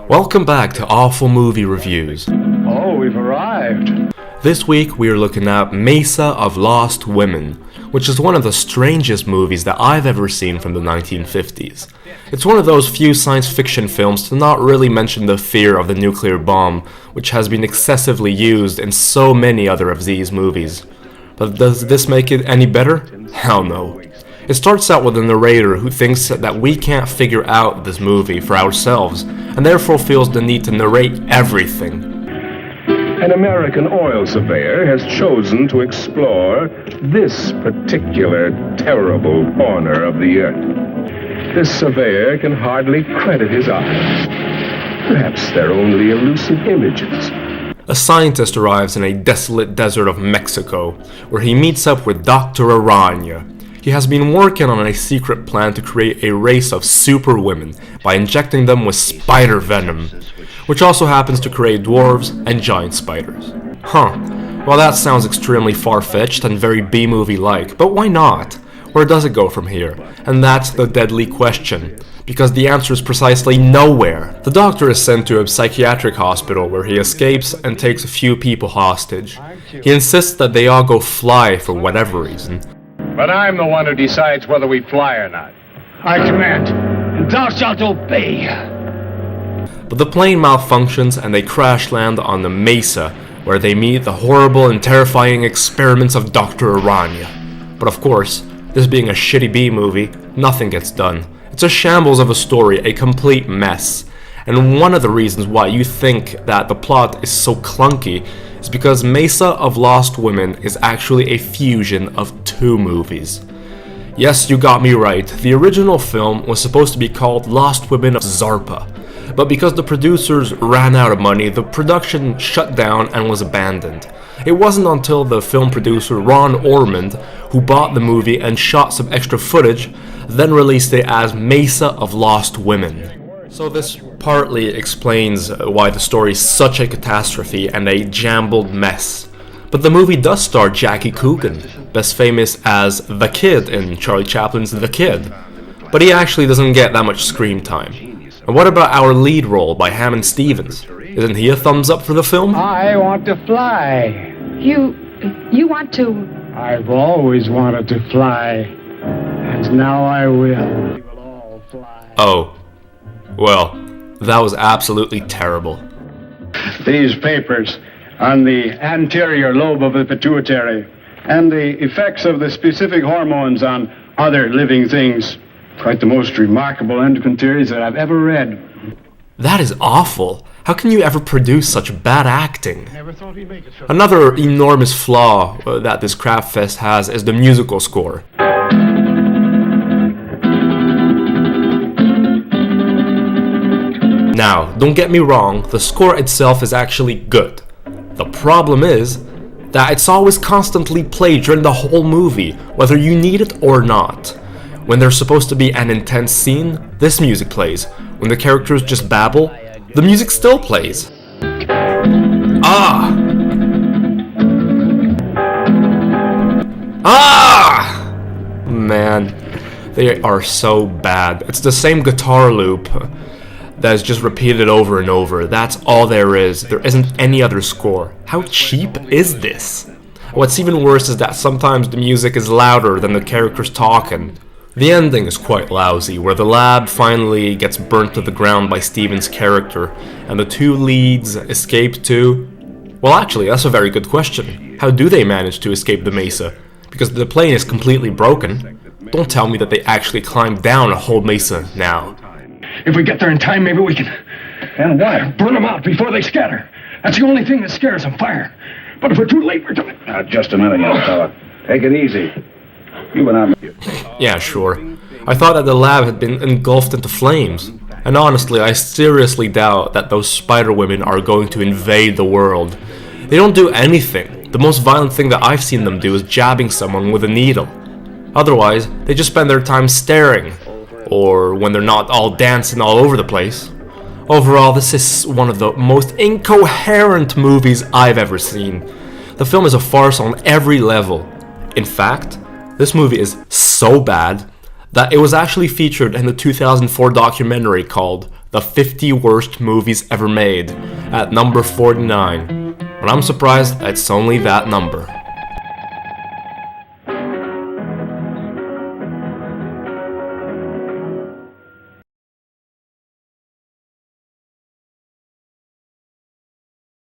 Welcome back to Awful Movie Reviews. Oh, we've arrived. This week we are looking at Mesa of Lost Women, which is one of the strangest movies that I've ever seen from the 1950s. It's one of those few science fiction films to not really mention the fear of the nuclear bomb, which has been excessively used in so many other of these movies. But does this make it any better? Hell no. It starts out with a narrator who thinks that we can't figure out this movie for ourselves, and therefore feels the need to narrate everything. An American oil surveyor has chosen to explore this particular terrible corner of the earth. This surveyor can hardly credit his eyes. Perhaps they're only elusive images. A scientist arrives in a desolate desert of Mexico, where he meets up with Dr. Aranya. He has been working on a secret plan to create a race of superwomen by injecting them with spider venom, which also happens to create dwarves and giant spiders. Well, that sounds extremely far-fetched and very B-movie-like, but why not? Where does it go from here? And that's the deadly question, because the answer is precisely nowhere. The doctor is sent to a psychiatric hospital where he escapes and takes a few people hostage. He insists that they all go fly for whatever reason. But I'm the one who decides whether we fly or not. I command, and thou shalt obey. But the plane malfunctions and they crash land on the Mesa, where they meet the horrible and terrifying experiments of Dr. Aranya. But of course, this being a shitty B-movie, nothing gets done. It's a shambles of a story, a complete mess. And one of the reasons why you think that the plot is so clunky is because Mesa of Lost Women is actually a fusion of two movies. Yes, you got me right, the original film was supposed to be called Lost Women of Zarpa, but because the producers ran out of money, the production shut down and was abandoned. It wasn't until the film producer Ron Ormond, who bought the movie and shot some extra footage, then released it as Mesa of Lost Women. So this partly explains why the story is such a catastrophe and a jumbled mess. But the movie does star Jackie Coogan, best famous as the Kid in Charlie Chaplin's The Kid. But he actually doesn't get that much screen time. And what about our lead role by Hammond Stevens? Isn't he a thumbs up for the film? I want to fly. You want to... I've always wanted to fly, and now I will. We will all fly. Oh. Well, that was absolutely terrible. These papers on the anterior lobe of the pituitary and the effects of the specific hormones on other living things. Quite the most remarkable endocrine theories that I've ever read. That is awful. How can you ever produce such bad acting? Another enormous flaw that this crap fest has is the musical score. Now, don't get me wrong, the score itself is actually good. The problem is that it's always constantly played during the whole movie, whether you need it or not. When there's supposed to be an intense scene, this music plays. When the characters just babble, the music still plays. Ah! Man, they are so bad. It's the same guitar loop that is just repeated over and over. That's all there is. There isn't any other score. How cheap is this? What's even worse is that sometimes the music is louder than the characters talking. The ending is quite lousy, where the lab finally gets burnt to the ground by Steven's character, and the two leads escape to... Well, actually, that's a very good question. How do they manage to escape the Mesa? Because the plane is completely broken. Don't tell me that they actually climbed down a whole Mesa now. If we get there in time, maybe we can... And why? Burn them out before they scatter. That's the only thing that scares them, fire. But if we're too late, we're coming... Just a minute, young fella. Take it easy. You and I... Yeah, sure. I thought that the lab had been engulfed into flames. And honestly, I seriously doubt that those spider women are going to invade the world. They don't do anything. The most violent thing that I've seen them do is jabbing someone with a needle. Otherwise, they just spend their time staring. Or when they're not all dancing all over the place. Overall, this is one of the most incoherent movies I've ever seen. The film is a farce on every level. In fact, this movie is so bad that it was actually featured in the 2004 documentary called the 50 worst movies ever made, at number 49. But I'm surprised it's only that number.